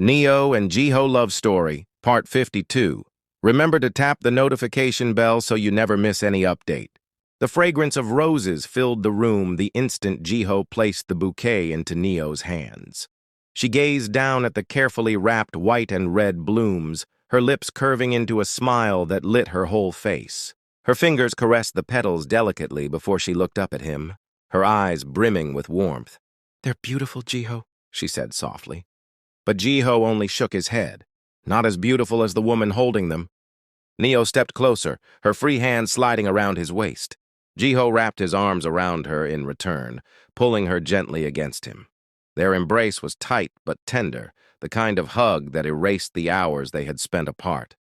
Neo and Jiho Love Story, Part 52. Remember to tap the notification bell so you never miss any update. The fragrance of roses filled the room the instant Jiho placed the bouquet into Neo's hands. She gazed down at the carefully wrapped white and red blooms, her lips curving into a smile that lit her whole face. Her fingers caressed the petals delicately before she looked up at him, her eyes brimming with warmth. "They're beautiful, Jiho," she said softly. But Jiho only shook his head, not as beautiful as the woman holding them. Neo stepped closer, her free hand sliding around his waist. Jiho wrapped his arms around her in return, pulling her gently against him. Their embrace was tight but tender, the kind of hug that erased the hours they had spent apart.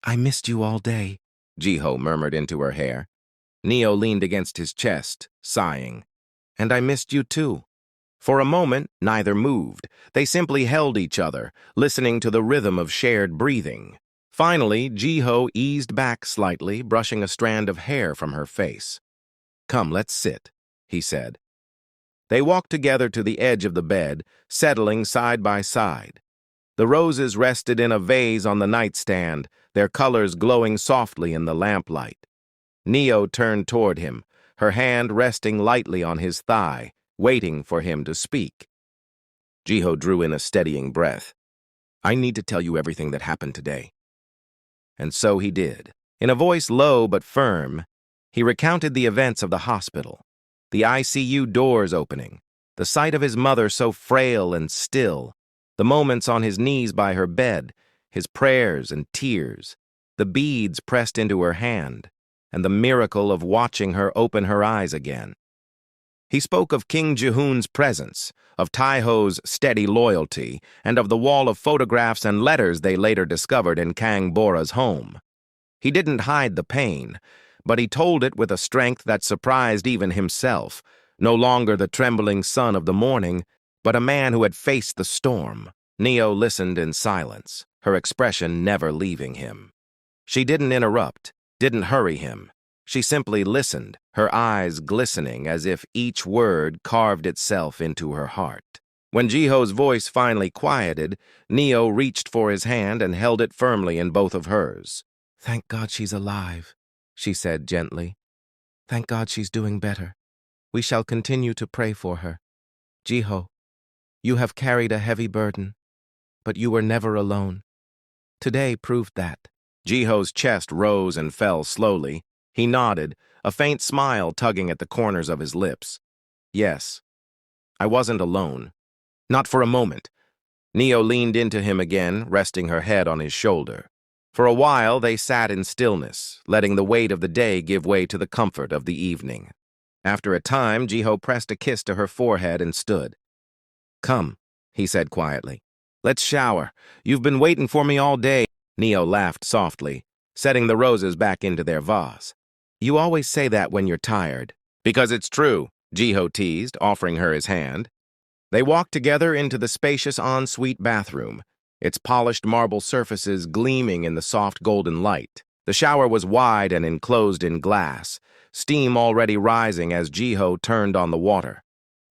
"I missed you all day," Jiho murmured into her hair. Neo leaned against his chest, sighing. "And I missed you too." For a moment, neither moved. They simply held each other, listening to the rhythm of shared breathing. Finally, Jiho eased back slightly, brushing a strand of hair from her face. "Come, let's sit," he said. They walked together to the edge of the bed, settling side by side. The roses rested in a vase on the nightstand, their colors glowing softly in the lamplight. Neo turned toward him, her hand resting lightly on his thigh, waiting for him to speak. Jiho drew in a steadying breath. "I need to tell you everything that happened today." And so he did. In a voice low but firm, he recounted the events of the hospital, the ICU doors opening, the sight of his mother so frail and still, the moments on his knees by her bed, his prayers and tears, the beads pressed into her hand, and the miracle of watching her open her eyes again. He spoke of King Jihoon's presence, of Taiho's steady loyalty, and of the wall of photographs and letters they later discovered in Kang Bora's home. He didn't hide the pain, but he told it with a strength that surprised even himself, no longer the trembling son of the morning, but a man who had faced the storm. Neo listened in silence, her expression never leaving him. She didn't interrupt, didn't hurry him. She simply listened, her eyes glistening as if each word carved itself into her heart. When Jiho's voice finally quieted, Neo reached for his hand and held it firmly in both of hers. "Thank God she's alive," she said gently. "Thank God she's doing better. We shall continue to pray for her. Jiho, you have carried a heavy burden, but you were never alone. Today proved that." Jiho's chest rose and fell slowly. He nodded, a faint smile tugging at the corners of his lips. "Yes, I wasn't alone. Not for a moment." Neo leaned into him again, resting her head on his shoulder. For a while, they sat in stillness, letting the weight of the day give way to the comfort of the evening. After a time, Jiho pressed a kiss to her forehead and stood. "Come," he said quietly. "Let's shower. You've been waiting for me all day." Neo laughed softly, setting the roses back into their vase. "You always say that when you're tired." "Because it's true," Jiho teased, offering her his hand. They walked together into the spacious ensuite bathroom, its polished marble surfaces gleaming in the soft golden light. The shower was wide and enclosed in glass, steam already rising as Jiho turned on the water.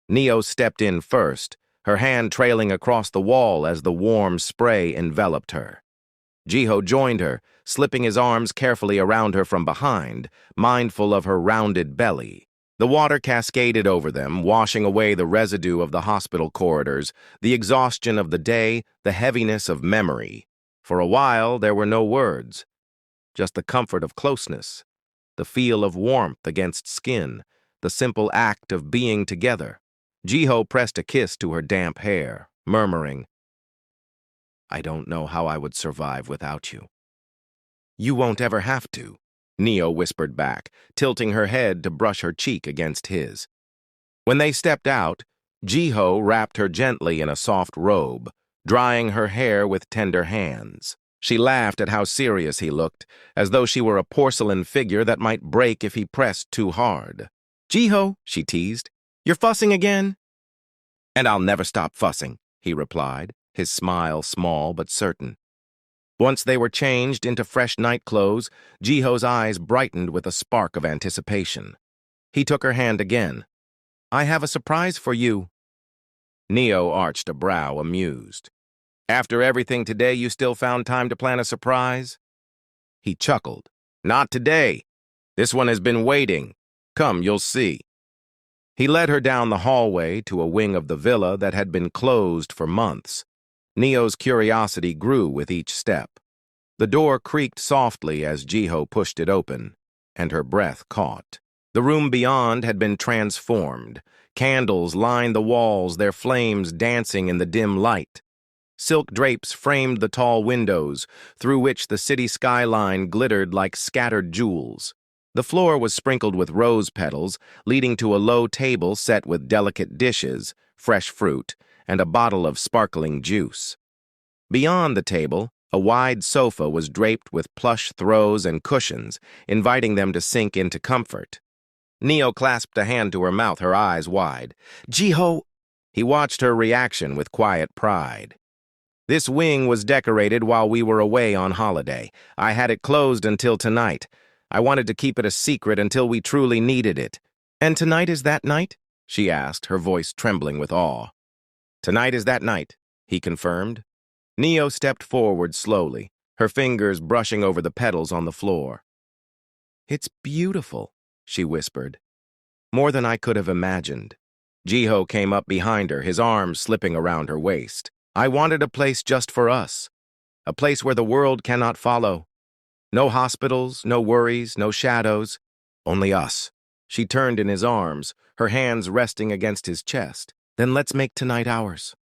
Neo stepped in first, her hand trailing across the wall as the warm spray enveloped her. Jiho joined her, slipping his arms carefully around her from behind, mindful of her rounded belly. The water cascaded over them, washing away the residue of the hospital corridors, the exhaustion of the day, the heaviness of memory. For a while, there were no words, just the comfort of closeness, the feel of warmth against skin, the simple act of being together. Jiho pressed a kiss to her damp hair, murmuring, "I don't know how I would survive without you." "You won't ever have to," Neo whispered back, tilting her head to brush her cheek against his. When they stepped out, Jiho wrapped her gently in a soft robe, drying her hair with tender hands. She laughed at how serious he looked, as though she were a porcelain figure that might break if he pressed too hard. "Jiho," she teased, "you're fussing again?" "And I'll never stop fussing," he replied, his smile small but certain. Once they were changed into fresh night clothes, Jiho's eyes brightened with a spark of anticipation. He took her hand again. "I have a surprise for you." Neo arched a brow, amused. After everything today, you still found time to plan a surprise? He chuckled. Not today. This one has been waiting. Come, you'll see. He led her down the hallway to a wing of the villa that had been closed for months. Neo's curiosity grew with each step. The door creaked softly as Jiho pushed it open, and her breath caught. The room beyond had been transformed. Candles lined the walls, their flames dancing in the dim light. Silk drapes framed the tall windows, through which the city skyline glittered like scattered jewels. The floor was sprinkled with rose petals, leading to a low table set with delicate dishes, fresh fruit, and a bottle of sparkling juice. Beyond the table, a wide sofa was draped with plush throws and cushions, inviting them to sink into comfort. Neo clasped a hand to her mouth, her eyes wide. Jiho! He watched her reaction with quiet pride. This wing was decorated while we were away on holiday. I had it closed until tonight. I wanted to keep it a secret until we truly needed it. And tonight is that night? She asked, her voice trembling with awe. Tonight is that night, he confirmed. Neo stepped forward slowly, her fingers brushing over the petals on the floor. It's beautiful, she whispered. More than I could have imagined. Jiho came up behind her, his arms slipping around her waist. I wanted a place just for us, a place where the world cannot follow. No hospitals, no worries, no shadows, only us. She turned in his arms, her hands resting against his chest. Then let's make tonight ours.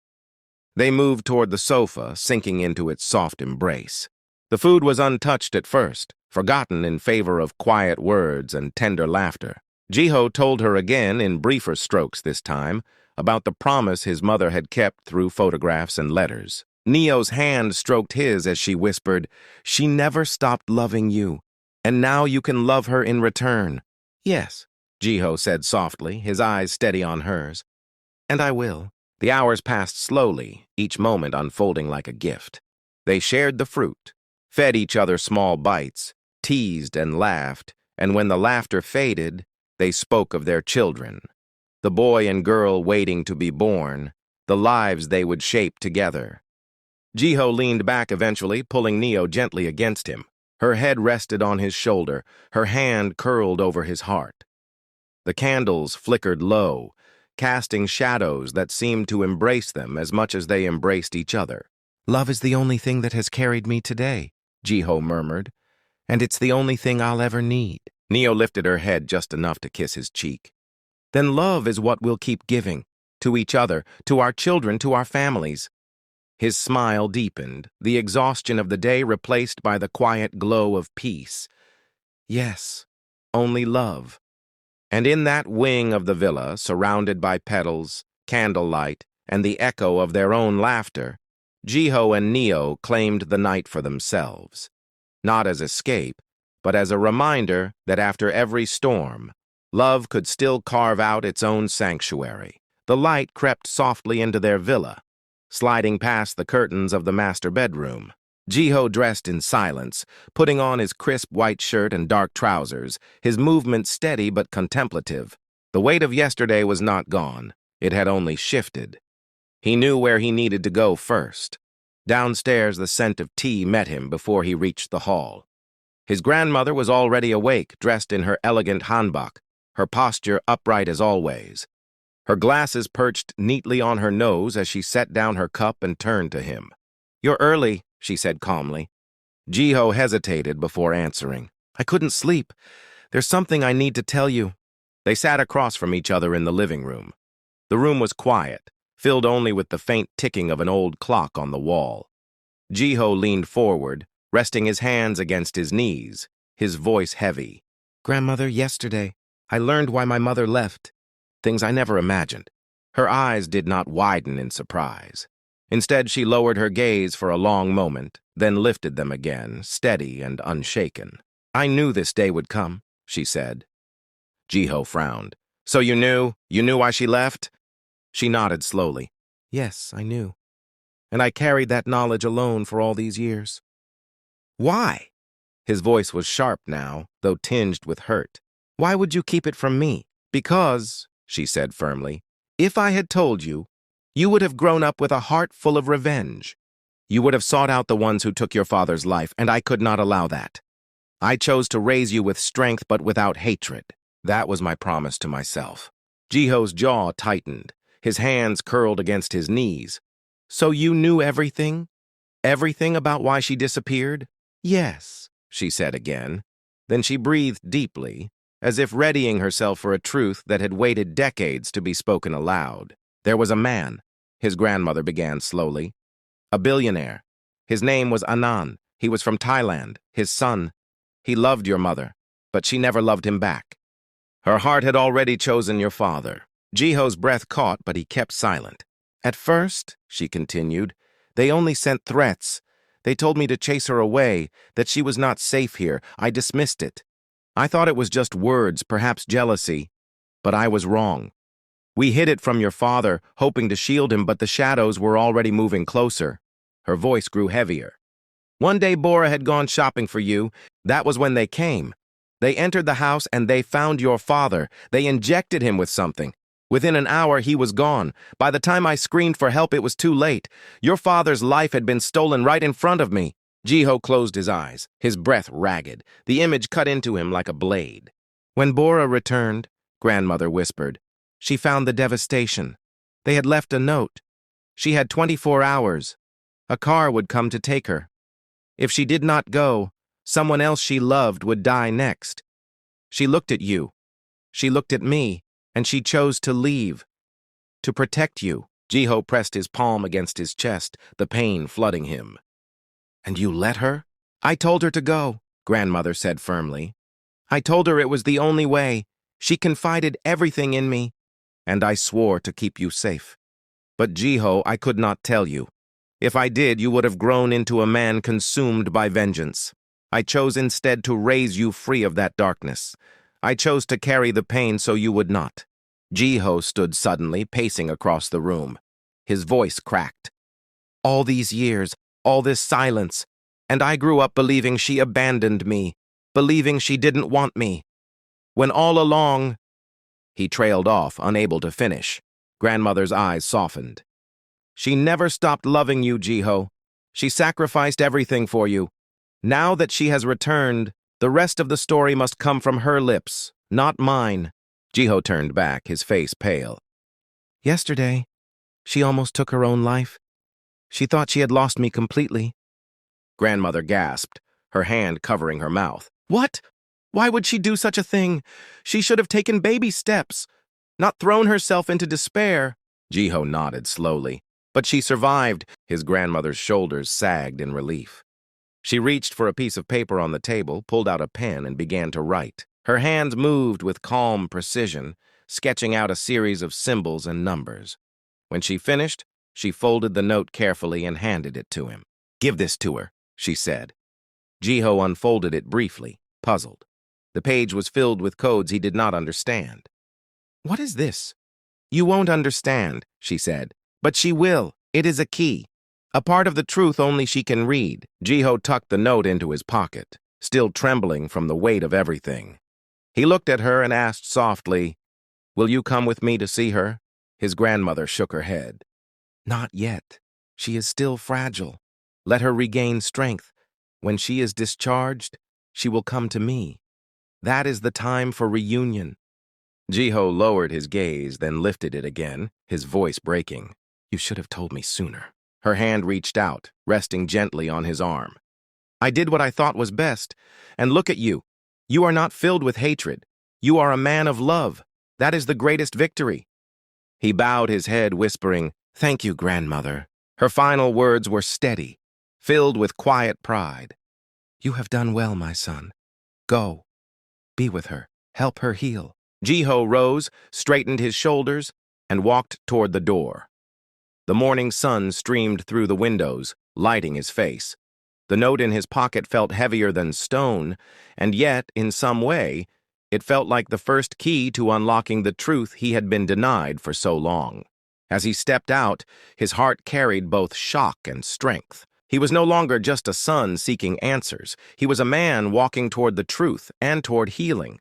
They moved toward the sofa, sinking into its soft embrace. The food was untouched at first, forgotten in favor of quiet words and tender laughter. Jiho told her again, in briefer strokes this time, about the promise his mother had kept through photographs and letters. Neo's hand stroked his as she whispered, She never stopped loving you, and now you can love her in return. Yes, Jiho said softly, his eyes steady on hers. And I will. The hours passed slowly, each moment unfolding like a gift. They shared the fruit, fed each other small bites, teased and laughed, and when the laughter faded, they spoke of their children. The boy and girl waiting to be born, the lives they would shape together. Jiho leaned back eventually, pulling Neo gently against him. Her head rested on his shoulder, her hand curled over his heart. The candles flickered low, casting shadows that seemed to embrace them as much as they embraced each other. Love is the only thing that has carried me today, Jiho murmured, and it's the only thing I'll ever need. Neo lifted her head just enough to kiss his cheek. Then love is what we'll keep giving, to each other, to our children, to our families. His smile deepened, the exhaustion of the day replaced by the quiet glow of peace. Yes, only love. And in that wing of the villa, surrounded by petals, candlelight, and the echo of their own laughter, Jiho and Neo claimed the night for themselves. Not as escape, but as a reminder that after every storm, love could still carve out its own sanctuary. The light crept softly into their villa, sliding past the curtains of the master bedroom. Jiho dressed in silence, putting on his crisp white shirt and dark trousers, his movement steady but contemplative. The weight of yesterday was not gone. It had only shifted. He knew where he needed to go first. Downstairs, the scent of tea met him before he reached the hall. His grandmother was already awake, dressed in her elegant hanbok, her posture upright as always. Her glasses perched neatly on her nose as she set down her cup and turned to him. You're early, she said calmly. Jiho hesitated before answering. I couldn't sleep. There's something I need to tell you. They sat across from each other in the living room. The room was quiet, filled only with the faint ticking of an old clock on the wall. Jiho leaned forward, resting his hands against his knees, his voice heavy. Grandmother, yesterday, I learned why my mother left. Things I never imagined. Her eyes did not widen in surprise. Instead, she lowered her gaze for a long moment, then lifted them again, steady and unshaken. I knew this day would come, she said. Jiho frowned. So you knew? You knew why she left? She nodded slowly. Yes, I knew. And I carried that knowledge alone for all these years. Why? His voice was sharp now, though tinged with hurt. Why would you keep it from me? Because, she said firmly, if I had told you, you would have grown up with a heart full of revenge. You would have sought out the ones who took your father's life, and I could not allow that. I chose to raise you with strength but without hatred. That was my promise to myself. Jiho's jaw tightened. His hands curled against his knees. So you knew everything? Everything about why she disappeared? Yes, she said again. Then she breathed deeply, as if readying herself for a truth that had waited decades to be spoken aloud. There was a man, his grandmother began slowly. A billionaire. His name was Anand. He was from Thailand, his son. He loved your mother, but she never loved him back. Her heart had already chosen your father. Jiho's breath caught, but he kept silent. At first, she continued, they only sent threats. They told me to chase her away, that she was not safe here. I dismissed it. I thought it was just words, perhaps jealousy. But I was wrong. We hid it from your father, hoping to shield him, but the shadows were already moving closer. Her voice grew heavier. One day Bora had gone shopping for you. That was when they came. They entered the house and they found your father. They injected him with something. Within an hour, he was gone. By the time I screamed for help, it was too late. Your father's life had been stolen right in front of me. Jiho closed his eyes, his breath ragged. The image cut into him like a blade. When Bora returned, grandmother whispered, she found the devastation. They had left a note. She had 24 hours. A car would come to take her. If she did not go, someone else she loved would die next. She looked at you. She looked at me. And she chose to leave. To protect you. Jiho pressed his palm against his chest, the pain flooding him. And you let her? I told her to go, grandmother said firmly. I told her it was the only way. She confided everything in me. And I swore to keep you safe. But Jiho, I could not tell you. If I did, you would have grown into a man consumed by vengeance. I chose instead to raise you free of that darkness. I chose to carry the pain so you would not. Jiho stood suddenly, pacing across the room. His voice cracked. All these years, all this silence, and I grew up believing she abandoned me, believing she didn't want me. When all along... He trailed off, unable to finish. Grandmother's eyes softened. She never stopped loving you, Jiho. She sacrificed everything for you. Now that she has returned, the rest of the story must come from her lips, not mine. Jiho turned back, his face pale. Yesterday, she almost took her own life. She thought she had lost me completely. Grandmother gasped, her hand covering her mouth. What? Why would she do such a thing? She should have taken baby steps, not thrown herself into despair. Jiho nodded slowly. But she survived. His grandmother's shoulders sagged in relief. She reached for a piece of paper on the table, pulled out a pen, and began to write. Her hands moved with calm precision, sketching out a series of symbols and numbers. When she finished, she folded the note carefully and handed it to him. Give this to her, she said. Jiho unfolded it briefly, puzzled. The page was filled with codes he did not understand. What is this? You won't understand, she said. But she will. It is a key. A part of the truth only she can read. Jiho tucked the note into his pocket, still trembling from the weight of everything. He looked at her and asked softly, Will you come with me to see her? His grandmother shook her head. Not yet. She is still fragile. Let her regain strength. When she is discharged, she will come to me. That is the time for reunion. Jiho lowered his gaze, then lifted it again, his voice breaking. You should have told me sooner. Her hand reached out, resting gently on his arm. I did what I thought was best. And look at you. You are not filled with hatred. You are a man of love. That is the greatest victory. He bowed his head, whispering, Thank you, grandmother. Her final words were steady, filled with quiet pride. You have done well, my son. Go. Be with her. Help her heal. Jiho rose, straightened his shoulders, and walked toward the door. The morning sun streamed through the windows, lighting his face. The note in his pocket felt heavier than stone, and yet, in some way, it felt like the first key to unlocking the truth he had been denied for so long. As he stepped out, his heart carried both shock and strength. He was no longer just a son seeking answers. He was a man walking toward the truth and toward healing.